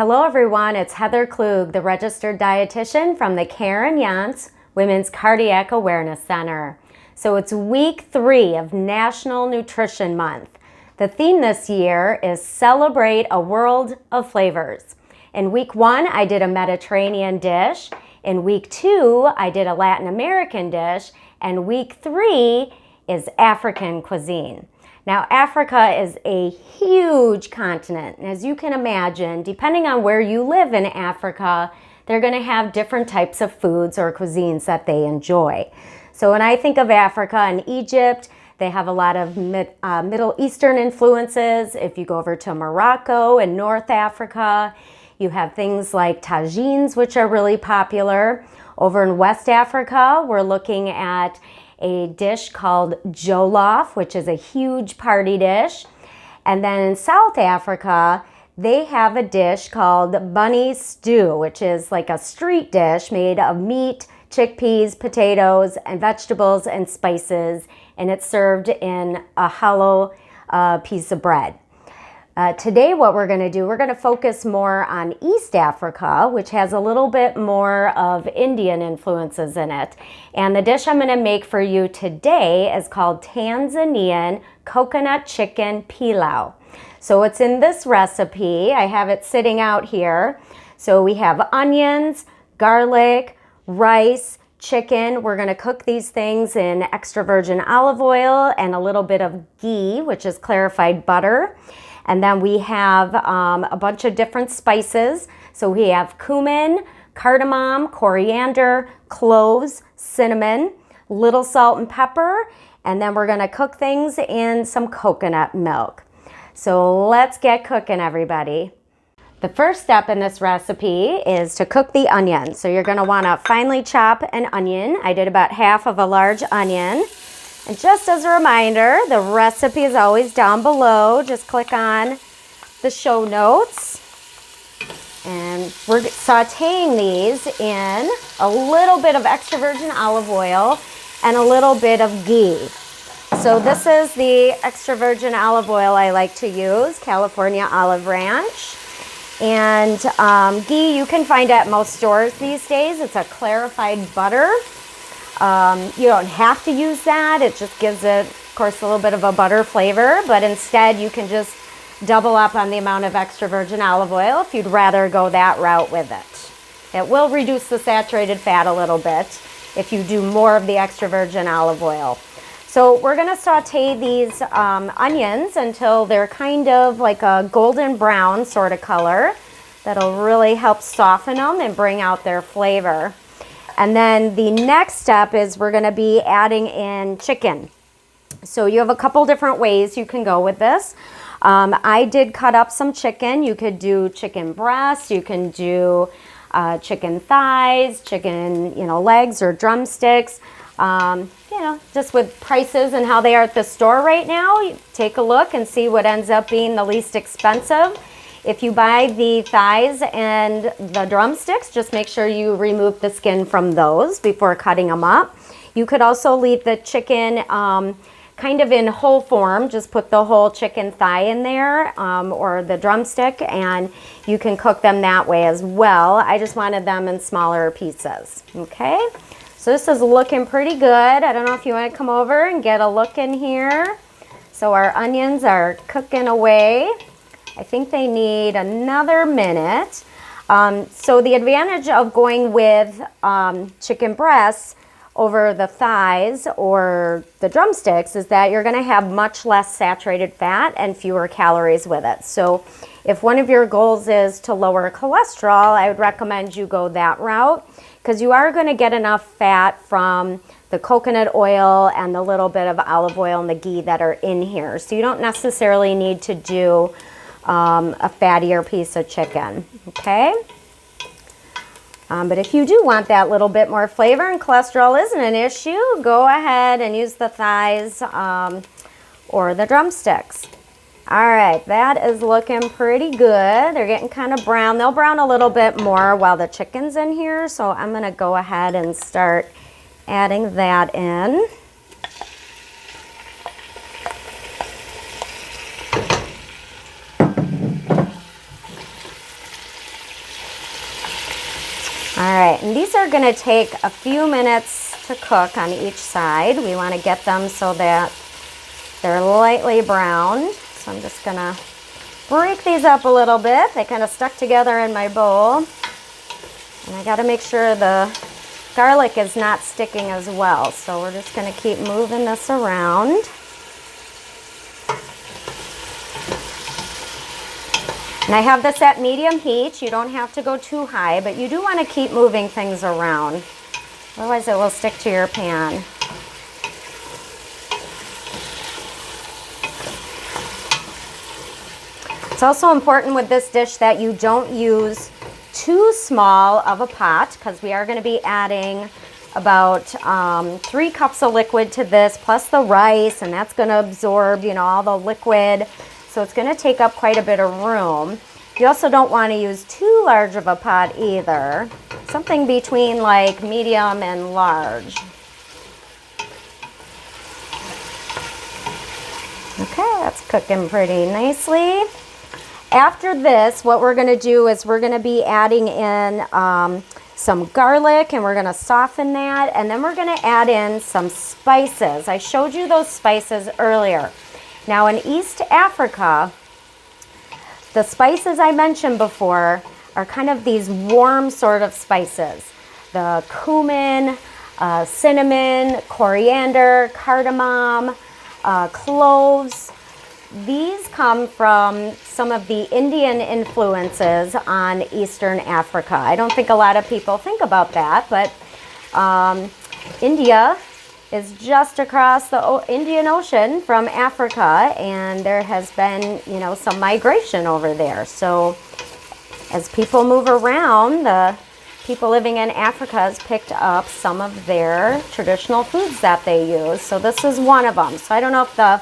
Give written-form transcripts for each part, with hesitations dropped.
Hello everyone, it's Heather Klug, the registered dietitian from the Karen Yance Women's Cardiac Awareness Center. So it's week 3 of National Nutrition Month. The theme this year is Celebrate a World of Flavors. In week 1, I did a Mediterranean dish. In week 2, I did a Latin American dish. And week 3 is African cuisine. Now, Africa is a huge continent, and as you can imagine, depending on where you live in Africa, they're going to have different types of foods or cuisines that they enjoy. So when I think of Africa and Egypt, they have a lot of Middle Eastern influences. If you go over to Morocco and North Africa, you have things like tagines, which are really popular. Over in West Africa, we're looking at a dish called jollof, which is a huge party dish. And then in South Africa, they have a dish called bunny stew, which is like a street dish made of meat, chickpeas, potatoes, and vegetables and spices, and it's served in a hollow piece of bread. Today what we're going to do, we're going to focus more on East Africa, which has a little bit more of Indian influences in it. And the dish I'm going to make for you today is called Tanzanian Coconut Chicken Pilau. So it's in this recipe. I have it sitting out here. So we have onions, garlic, rice, chicken. We're going to cook these things in extra virgin olive oil and a little bit of ghee, which is clarified butter. And then we have a bunch of different spices. So we have cumin, cardamom, coriander, cloves, cinnamon, little salt and pepper, and then we're gonna cook things in some coconut milk. So let's get cooking, everybody. The first step in this recipe is to cook the onion. So you're gonna wanna finely chop an onion. I did about half of a large onion. And just as a reminder, the recipe is always down below. Just click on the show notes. And we're sauteing these in a little bit of extra virgin olive oil and a little bit of ghee. So this is the extra virgin olive oil I like to use, California Olive Ranch. And ghee you can find at most stores these days. It's a clarified butter. You don't have to use that. It just gives it, of course, a little bit of a butter flavor, but instead you can just double up on the amount of extra virgin olive oil if you'd rather go that route with it. It will reduce the saturated fat a little bit if you do more of the extra virgin olive oil. So we're going to saute these onions until they're kind of like a golden brown sort of color. That'll really help soften them and bring out their flavor. And then the next step is we're going to be adding in chicken. So you have a couple different ways you can go with this. I did cut up some chicken. You could do chicken breasts, you can do chicken thighs, chicken legs or drumsticks. Just with prices and how they are at the store right now, you take a look and see what ends up being the least expensive. If you buy the thighs and the drumsticks, just make sure you remove the skin from those before cutting them up. You could also leave the chicken kind of in whole form. Just put the whole chicken thigh in there or the drumstick, and you can cook them that way as well. I just wanted them in smaller pieces. Okay, so this is looking pretty good. I don't know if you want to come over and get a look in here. So our onions are cooking away. I think they need another minute. So the advantage of going with chicken breasts over the thighs or the drumsticks is that you're going to have much less saturated fat and fewer calories with it. So if one of your goals is to lower cholesterol, I would recommend you go that route, because you are going to get enough fat from the coconut oil and the little bit of olive oil and the ghee that are in here. So you don't necessarily need to do a fattier piece of chicken, okay? But if you do want that little bit more flavor and cholesterol isn't an issue, go ahead and use the thighs or the drumsticks. All right, that is looking pretty good. They're getting kind of brown. They'll brown a little bit more while the chicken's in here, so I'm going to go ahead and start adding that in. All right, and these are gonna take a few minutes to cook on each side. We wanna get them so that they're lightly browned. So I'm just gonna break these up a little bit. They kind of stuck together in my bowl. And I gotta make sure the garlic is not sticking as well. So we're just gonna keep moving this around. And I have this at medium heat. You don't have to go too high, but you do want to keep moving things around. Otherwise it will stick to your pan. It's also important with this dish that you don't use too small of a pot, because we are going to be adding about 3 cups of liquid to this, plus the rice, and that's going to absorb, you know, all the liquid. So it's going to take up quite a bit of room. You also don't want to use too large of a pot either. Something between like medium and large. Okay, that's cooking pretty nicely. After this, what we're going to do is we're going to be adding in some garlic, and we're going to soften that, and then we're going to add in some spices. I showed you those spices earlier. Now in East Africa, the spices I mentioned before are kind of these warm sort of spices. The cumin, cinnamon, coriander, cardamom, cloves. These come from some of the Indian influences on Eastern Africa. I don't think a lot of people think about that, but India is just across the Indian Ocean from Africa, and there has been, you know, some migration over there. So as people move around, the people living in Africa has picked up some of their traditional foods that they use. So this is one of them. So I don't know if the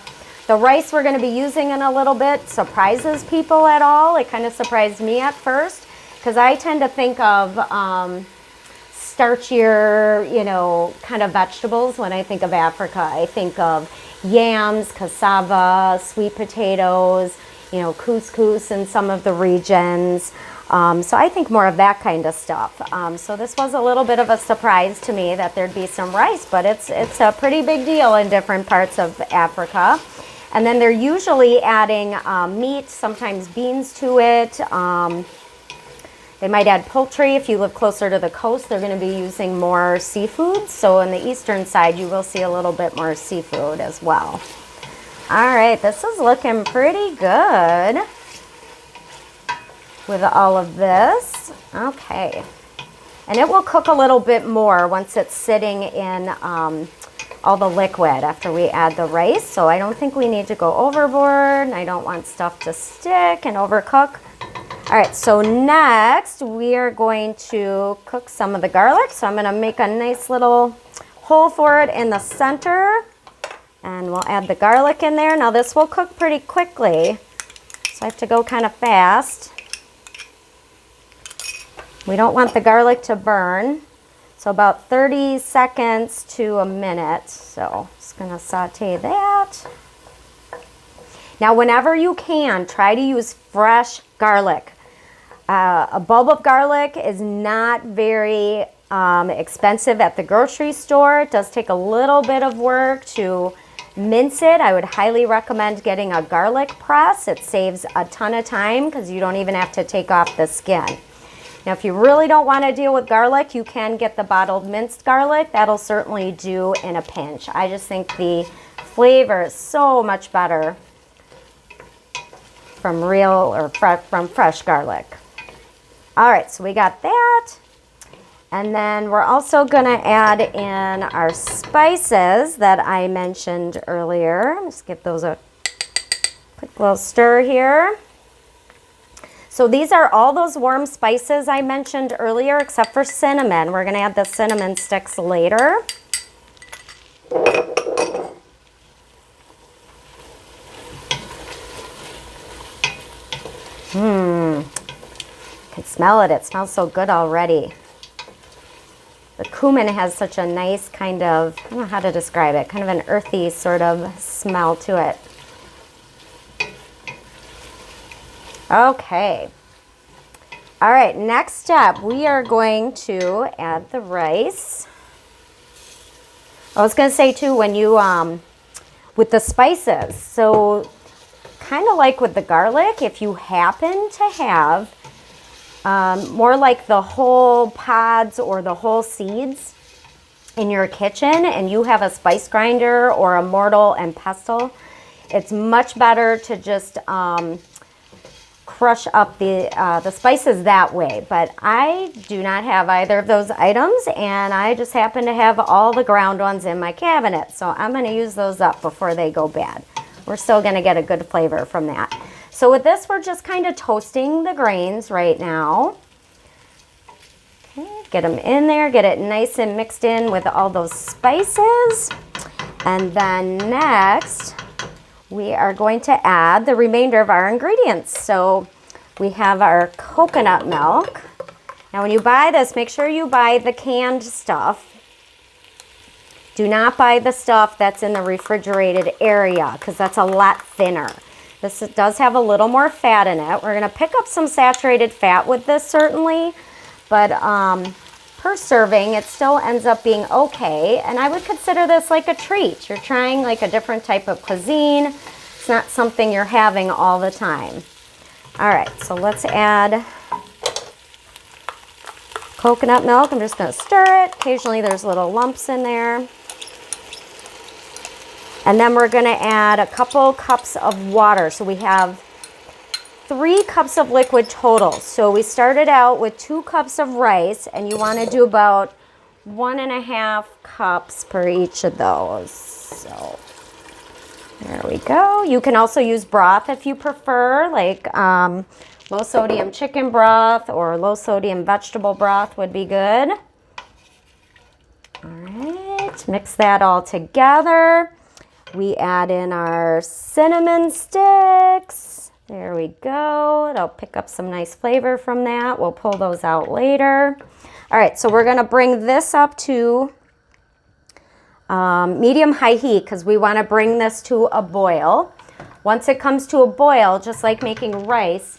rice we're going to be using in a little bit surprises people at all. It kind of surprised me at first, because I tend to think of starchier, you know, kind of vegetables when I think of Africa. I think of yams, cassava, sweet potatoes, you know, couscous in some of the regions. So I think more of that kind of stuff. So this was a little bit of a surprise to me that there'd be some rice, but it's a pretty big deal in different parts of Africa. And then they're usually adding meat, sometimes beans to it. They might add poultry. If you live closer to the coast, they're going to be using more seafood. So on the eastern side, you will see a little bit more seafood as well. All right, this is looking pretty good with all of this. Okay. And it will cook a little bit more once it's sitting in all the liquid after we add the rice. So I don't think we need to go overboard. I don't want stuff to stick and overcook. All right, so next we are going to cook some of the garlic. So I'm going to make a nice little hole for it in the center, and we'll add the garlic in there. Now this will cook pretty quickly, so I have to go kind of fast. We don't want the garlic to burn, so about 30 seconds to a minute. So just going to saute that. Now whenever you can, try to use fresh garlic. A bulb of garlic is not very expensive at the grocery store. It does take a little bit of work to mince it. I would highly recommend getting a garlic press. It saves a ton of time because you don't even have to take off the skin. Now if you really don't want to deal with garlic, you can get the bottled minced garlic. That'll certainly do in a pinch. I just think the flavor is so much better from real or from fresh garlic. All right, so we got that. And then we're also going to add in our spices that I mentioned earlier. Just give those a quick little stir here. So these are all those warm spices I mentioned earlier, except for cinnamon. We're going to add the cinnamon sticks later. I can smell it. It smells so good already. The cumin has such a nice kind of, I don't know how to describe it, kind of an earthy sort of smell to it. Okay. All right, next step, we are going to add the rice. I was gonna say too, when you, with the spices, so kind of like with the garlic, if you happen to have more like the whole pods or the whole seeds in your kitchen and you have a spice grinder or a mortar and pestle, it's much better to just crush up the spices that way. But I do not have either of those items, and I just happen to have all the ground ones in my cabinet. So I'm going to use those up before they go bad. We're still going to get a good flavor from that. So with this, we're just kind of toasting the grains right now. Okay, get them in there, get it nice and mixed in with all those spices. And then next, we are going to add the remainder of our ingredients. So we have our coconut milk. Now when you buy this, make sure you buy the canned stuff. Do not buy the stuff that's in the refrigerated area because that's a lot thinner. This does have a little more fat in it. We're gonna pick up some saturated fat with this certainly, but per serving, it still ends up being okay. And I would consider this like a treat. You're trying like a different type of cuisine. It's not something you're having all the time. All right, so let's add coconut milk. I'm just gonna stir it. Occasionally there's little lumps in there. And then we're gonna add a couple cups of water. So we have 3 cups of liquid total. So we started out with 2 cups of rice, and you wanna do about 1.5 cups per each of those. So there we go. You can also use broth if you prefer, like low sodium chicken broth or low sodium vegetable broth would be good. All right, mix that all together. We add in our cinnamon sticks. There we go. It'll pick up some nice flavor from that. We'll pull those out later. All right, so we're gonna bring this up to medium-high heat because we wanna bring this to a boil. Once it comes to a boil, just like making rice,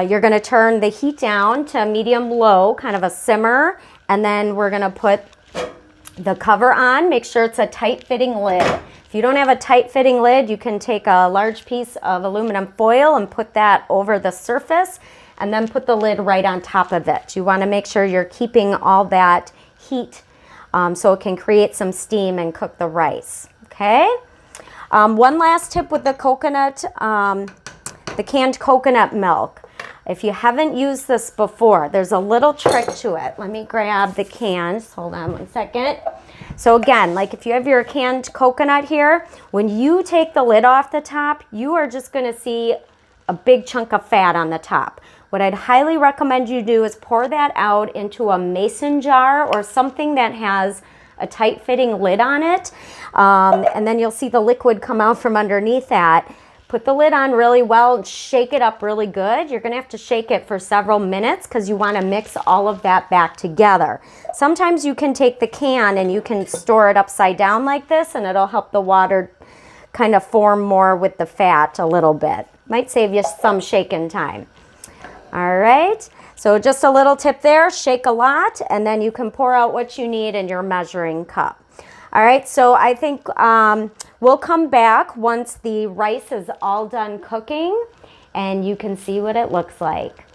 you're gonna turn the heat down to medium-low, kind of a simmer, and then we're gonna put the cover on. Make sure it's a tight-fitting lid. If you don't have a tight-fitting lid, you can take a large piece of aluminum foil and put that over the surface and then put the lid right on top of it. You want to make sure you're keeping all that heat so it can create some steam and cook the rice, okay? One last tip with the coconut, the canned coconut milk. If you haven't used this before, there's a little trick to it. Let me grab the cans. Hold on one second. So again, like if you have your canned coconut here, when you take the lid off the top, you are just gonna see a big chunk of fat on the top. What I'd highly recommend you do is pour that out into a mason jar or something that has a tight fitting lid on it. And then you'll see the liquid come out from underneath that. Put the lid on really well and shake it up really good. You're gonna have to shake it for several minutes because you wanna mix all of that back together. Sometimes you can take the can and you can store it upside down like this and it'll help the water kind of form more with the fat a little bit. Might save you some shaking time. All right, so just a little tip there, shake a lot and then you can pour out what you need in your measuring cup. All right, so I think we'll come back once the rice is all done cooking and you can see what it looks like.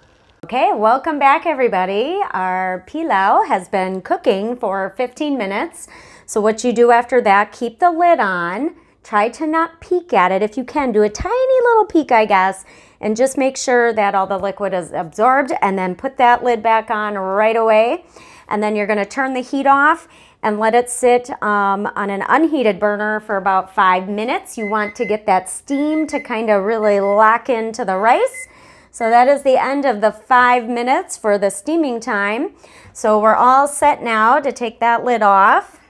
Okay, welcome back everybody. Our pilau has been cooking for 15 minutes. So what you do after that, keep the lid on, try to not peek at it if you can, do a tiny little peek I guess, and just make sure that all the liquid is absorbed and then put that lid back on right away. And then you're gonna turn the heat off and let it sit on an unheated burner for about 5 minutes. You want to get that steam to kind of really lock into the rice. So that is the end of the 5 minutes for the steaming time. So we're all set now to take that lid off.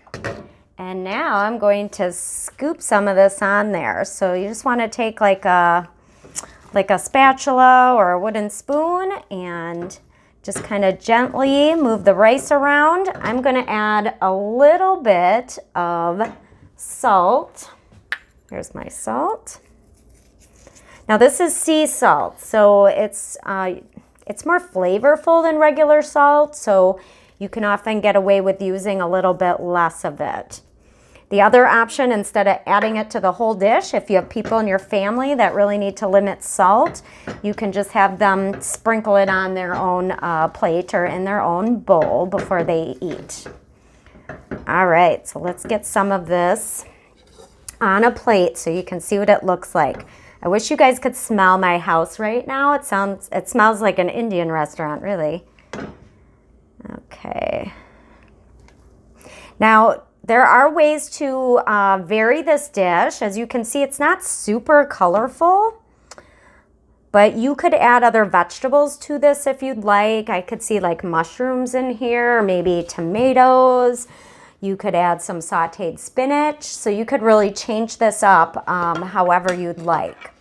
And now I'm going to scoop some of this on there. So you just want to take like a spatula or a wooden spoon and just kind of gently move the rice around. I'm gonna add a little bit of salt. Here's my salt. Now this is sea salt, so it's it's more flavorful than regular salt, so you can often get away with using a little bit less of it. The other option, instead of adding it to the whole dish, if you have people in your family that really need to limit salt, you can just have them sprinkle it on their own plate or in their own bowl before they eat. All right, so let's get some of this on a plate so you can see what it looks like. I wish you guys could smell my house right now. It smells like an Indian restaurant, really. Okay. Now, there are ways to vary this dish. As you can see, it's not super colorful, but you could add other vegetables to this if you'd like. I could see like mushrooms in here, or maybe tomatoes. You could add some sauteed spinach. So you could really change this up however you'd like.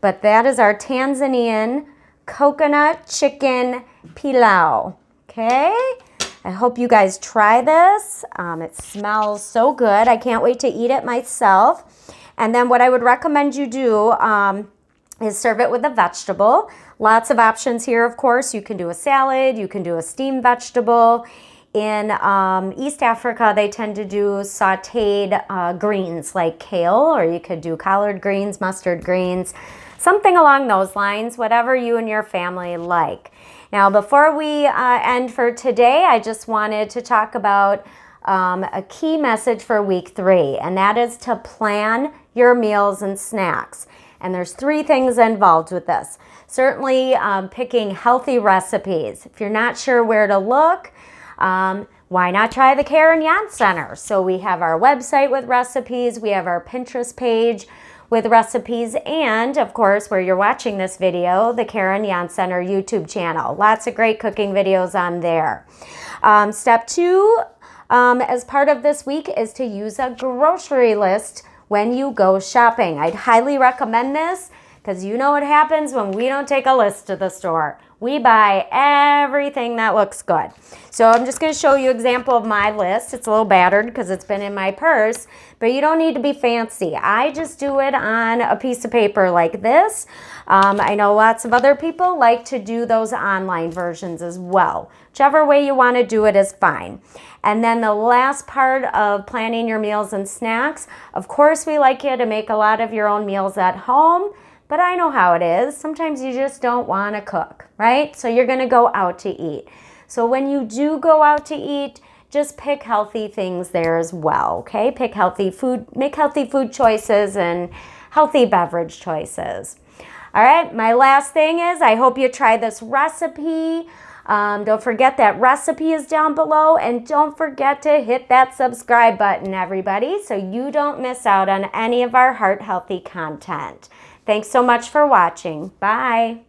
But that is our Tanzanian Coconut Chicken Pilau, okay? I hope you guys try this. It smells so good. I can't wait to eat it myself. And then what I would recommend you do is serve it with a vegetable. Lots of options here, of course. You can do a salad. You can do a steamed vegetable. In East Africa, they tend to do sauteed greens like kale, or you could do collard greens, mustard greens, something along those lines, whatever you and your family like. Now, before we end for today, I just wanted to talk about a key message for week 3, and that is to plan your meals and snacks. And there's 3 things involved with this. Certainly picking healthy recipes. If you're not sure where to look, why not try the Karen Yant Center? So we have our website with recipes, we have our Pinterest page with recipes, and of course, where you're watching this video, the Karen Yant Center YouTube channel. Lots of great cooking videos on there. Step 2, as part of this week, is to use a grocery list when you go shopping. I'd highly recommend this because you know what happens when we don't take a list to the store. We buy everything that looks good. So I'm just going to show you an example of my list. It's a little battered because it's been in my purse, but you don't need to be fancy. I just do it on a piece of paper like this. I know lots of other people like to do those online versions as well. Whichever way you want to do it is fine. And then the last part of planning your meals and snacks, of course we like you to make a lot of your own meals at home. But I know how it is. Sometimes you just don't want to cook, right? So you're going to go out to eat. So when you do go out to eat, just pick healthy things there as well, okay? Pick healthy food, make healthy food choices and healthy beverage choices. All right, my last thing is I hope you try this recipe. Don't forget that recipe is down below, and don't forget to hit that subscribe button, everybody, so you don't miss out on any of our heart healthy content. Thanks so much for watching. Bye.